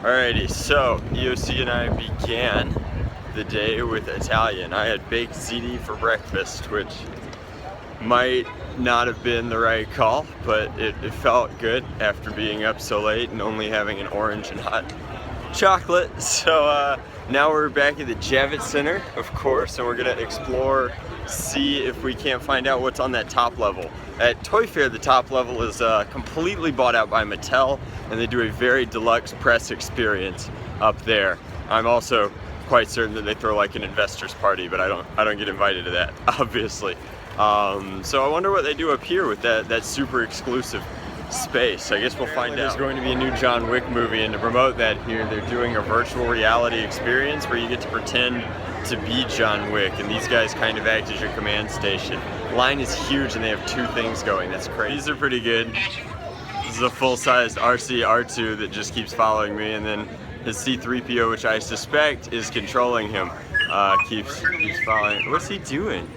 Alrighty, so EOC and I began the day with Italian. I had baked ziti for breakfast, which might not have been the right call, but it felt good after being up so late and only having an orange and hot chocolate. So now we're back at the Javits Center, of course, and we're gonna explore, see if we can't find out what's on that top level. At Toy Fair, the top level is completely bought out by Mattel, and they do a very deluxe press experience up there. I'm also quite certain that they throw like an investors party, but I don't get invited to that, obviously. So I wonder what they do up here with that super exclusive space. I guess we'll find out. There's going to be a new John Wick movie, and to promote that here, they're doing a virtual reality experience where you get to pretend to be John Wick, and these guys kind of act as your command station. Line is huge, and they have two things going. That's crazy. These are pretty good. This is a full-sized RC-R2 that just keeps following me, and then his C-3PO, which I suspect is controlling him, keeps following. What's he doing?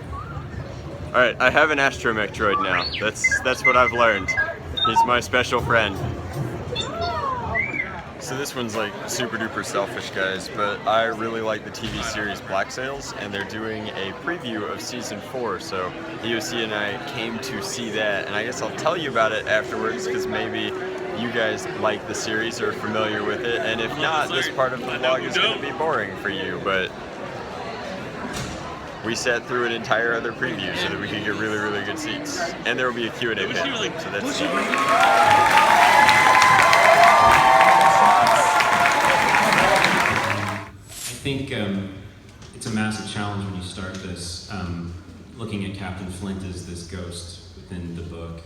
All right, I have an astromech droid now. That's what I've learned. He's my special friend. So this one's like super duper selfish, guys, but I really like the TV series Black Sails, and they're doing a preview of season 4, so EOC and I came to see that, and I guess I'll tell you about it afterwards, because maybe you guys like the series or are familiar with it, and if not, this part of the vlog is going to be boring for you, but we sat through an entire other preview so that we could get really, really good seats. And there will be a Q&A panel, so that's I think it's a massive challenge when you start this, looking at Captain Flint as this ghost within the book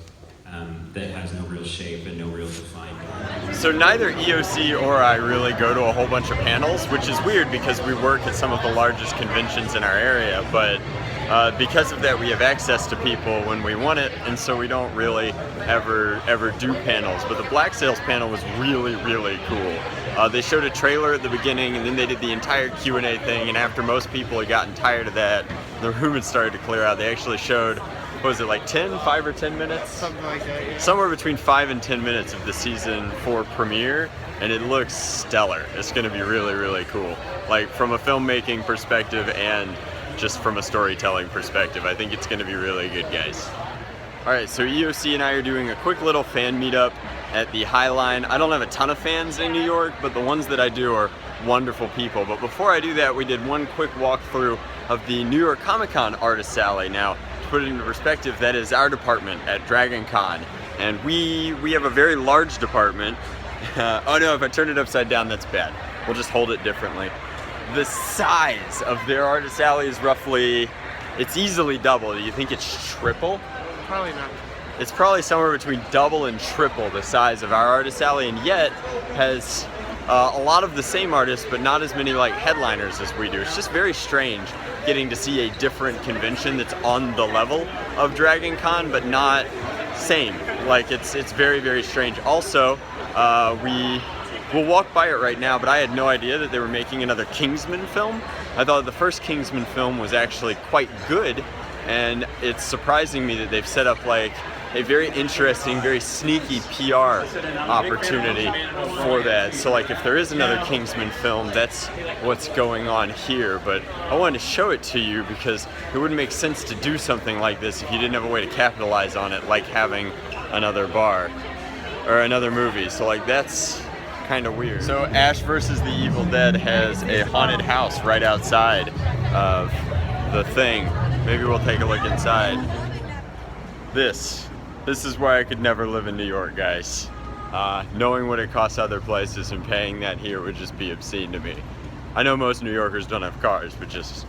that has no real shape and no real defined. So neither EOC or I really go to a whole bunch of panels, which is weird because we work at some of the largest conventions in our area, but because of that we have access to people when we want it, and so we don't really ever do panels. But the Black Sails panel was really, really cool. They showed a trailer at the beginning, and then they did the entire Q&A thing, and after most people had gotten tired of that, the room had started to clear out. They actually showed, what was it, like 5 or 10 minutes? Something like that, yeah. Somewhere between 5 and 10 minutes of the season 4 premiere, and it looks stellar. It's gonna be really, really cool. Like from a filmmaking perspective and just from a storytelling perspective, I think it's gonna be really good, guys. All right, so EOC and I are doing a quick little fan meetup at the HighLine. I don't have a ton of fans in New York, but the ones that I do are wonderful people. But before I do that, we did one quick walkthrough of the New York ComicCon Artist Alley. Now, to put it into perspective, that is our department at DragonCon, and we have a very large department. Oh no, if I turn it upside down, that's bad. We'll just hold it differently. The size of their Artist Alley is roughly, it's easily double. Do you think it's triple? Probably not. It's probably somewhere between double and triple the size of our Artist Alley, and yet has a lot of the same artists, but not as many like headliners as we do. It's just very strange getting to see a different convention that's on the level of DragonCon, but not same. Like it's very, very strange. Also, we'll walk by it right now, but I had no idea that they were making another Kingsman film. I thought the first Kingsman film was actually quite good, and it's surprising me that they've set up like a very interesting, very sneaky PR opportunity for that. So like if there is another Kingsman film, that's what's going on here. But I wanted to show it to you because it wouldn't make sense to do something like this if you didn't have a way to capitalize on it, like having another bar or another movie. So like that's kind of weird. So Ash vs. the Evil Dead has a haunted house right outside of the thing. Maybe we'll take a look inside. This is why I could never live in New York, guys. Knowing what it costs other places and paying that here would just be obscene to me. I know most New Yorkers don't have cars, but just,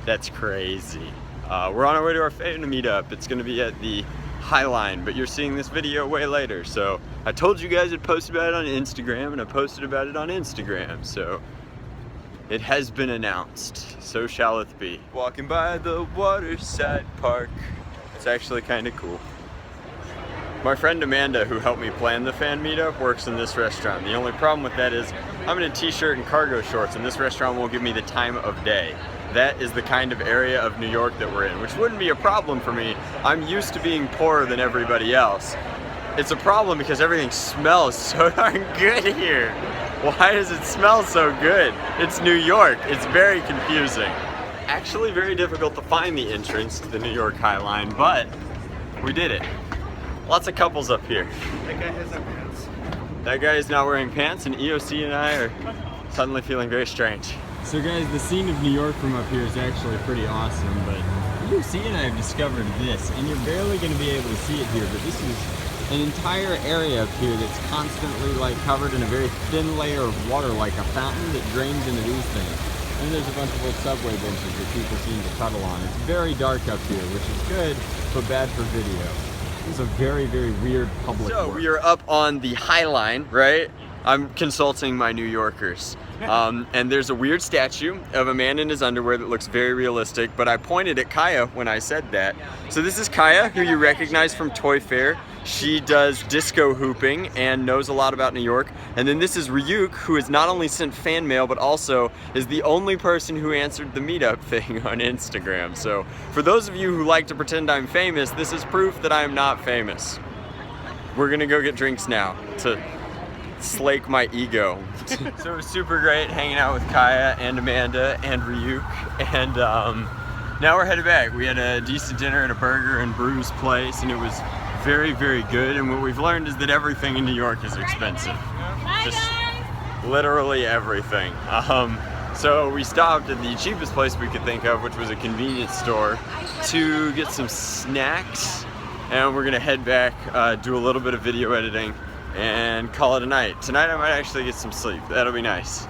that's crazy. We're on our way to our fan meetup. It's gonna be at the HighLine, but you're seeing this video way later. So I told you guys I'd post about it on Instagram, and I posted about it on Instagram. So it has been announced. So shall it be. Walking by the waterside park. It's actually kind of cool. My friend Amanda, who helped me plan the fan meetup, works in this restaurant. The only problem with that is I'm in a t-shirt and cargo shorts, and this restaurant won't give me the time of day. That is the kind of area of New York that we're in, which wouldn't be a problem for me. I'm used to being poorer than everybody else. It's a problem because everything smells so darn good here. Why does it smell so good? It's New York. It's very confusing. Actually very difficult to find the entrance to the New York HighLine, but we did it. Lots of couples up here. That guy has no pants. That guy is not wearing pants, and EOC and I are suddenly feeling very strange. So guys, the scene of New York from up here is actually pretty awesome, but EOC and I have discovered this, and you're barely going to be able to see it here, but this is an entire area up here that's constantly like covered in a very thin layer of water, like a fountain that drains into these things. And there's a bunch of little subway benches that people seem to cuddle on. It's very dark up here, which is good, but bad for video. It's a very, very weird public work. We are up on the HighLine, right? I'm consulting my New Yorkers. And there's a weird statue of a man in his underwear that looks very realistic, but I pointed at Kaya when I said that. So this is Kaya, who you recognize from Toy Fair. She does disco hooping and knows a lot about New York. And then this is Ryuk, who has not only sent fan mail, but also is the only person who answered the meetup thing on Instagram. So for those of you who like to pretend I'm famous, this is proof that I am not famous. We're gonna go get drinks now to slake my ego. So it was super great hanging out with Kaya and Amanda and Ryuk, and now we're headed back. We had a decent dinner at a burger and brews place, and it was very, very good. And what we've learned is that everything in New York is expensive. Just literally everything. So we stopped at the cheapest place we could think of, which was a convenience store, to get some snacks, and we're gonna head back, do a little bit of video editing, and call it a night. Tonight I might actually get some sleep. That'll be nice.